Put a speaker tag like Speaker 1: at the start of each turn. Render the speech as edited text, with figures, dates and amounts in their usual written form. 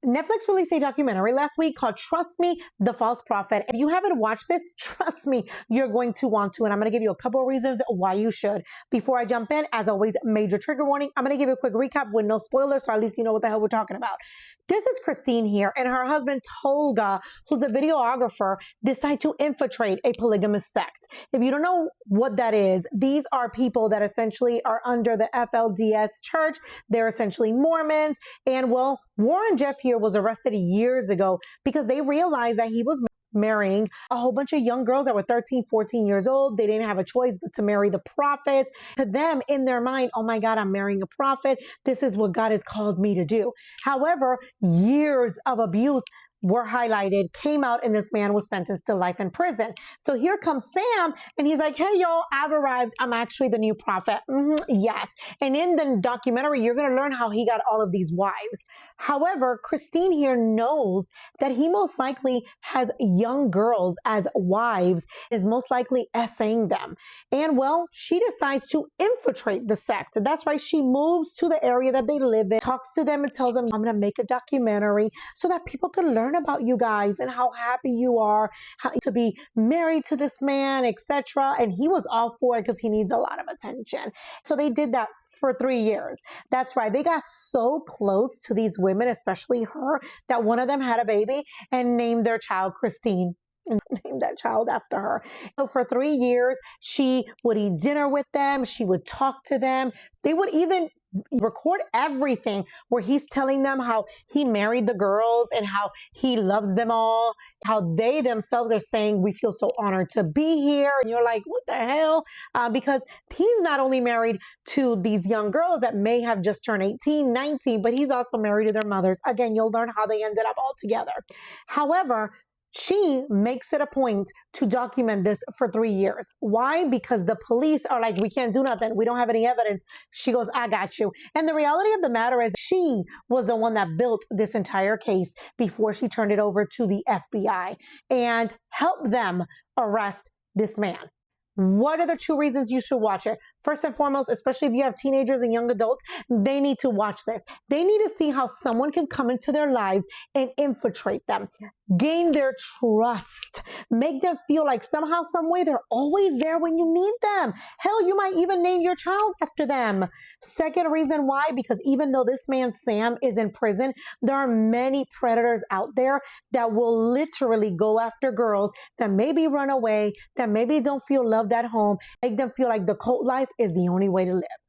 Speaker 1: Netflix released a documentary last week called Trust Me, The False Prophet. If you haven't watched this, trust me, you're going to want to. And I'm going to give you a couple of reasons why you should. Before I jump in, as always, major trigger warning. I'm going to give you a quick recap with no spoilers, so at least you know what the hell we're talking about. This is Christine here, and her husband, Tolga, who's a videographer, decide to infiltrate a polygamous sect. If you don't know what that is, these are people that essentially are under the FLDS church. They're essentially Mormons. And well, Warren Jeff here was arrested years ago because they realized that he was marrying a whole bunch of young girls that were 13, 14 years old. They didn't have a choice but to marry the prophet. To them, in their mind, oh my God, I'm marrying a prophet. This is what God has called me to do. However, years of abuse were highlighted, came out, and this man was sentenced to life in prison. So here comes Sam, and he's like, hey, y'all, I've arrived. I'm actually the new prophet. Yes. And in the documentary, you're going to learn how he got all of these wives. However, Christine here knows that he most likely has young girls as wives, is most likely essaying them. And well, she decides to infiltrate the sect. That's right. She moves to the area that they live in, talks to them and tells them, I'm going to make a documentary so that people can learn about you guys and how happy you are to be married to this man, etc. And he was all for it because he needs a lot of attention. So they did that for 3 years. That's right. They got so close to these women, especially her, that one of them had a baby and named their child Christine. And named that child after her. So for 3 years, she would eat dinner with them. She would talk to them. They would even record everything where he's telling them how he married the girls and how he loves them all, how they themselves are saying, we feel so honored to be here. And you're like, what the hell? Because he's not only married to these young girls that may have just turned 18, 19, but he's also married to their mothers. Again, you'll learn how they ended up all together. However, she makes it a point to document this for 3 years. Why? Because the police are like, we can't do nothing. We don't have any evidence. She goes, I got you. And the reality of the matter is she was the one that built this entire case before she turned it over to the FBI and helped them arrest this man. What are the 2 reasons you should watch it? First and foremost, especially if you have teenagers and young adults, they need to watch this. They need to see how someone can come into their lives and infiltrate them, gain their trust, make them feel like somehow, some way they're always there when you need them. Hell, you might even name your child after them. Second reason why, because even though this man, Sam, is in prison, there are many predators out there that will literally go after girls that maybe run away, that maybe don't feel loved at home, make them feel like the cult life is the only way to live.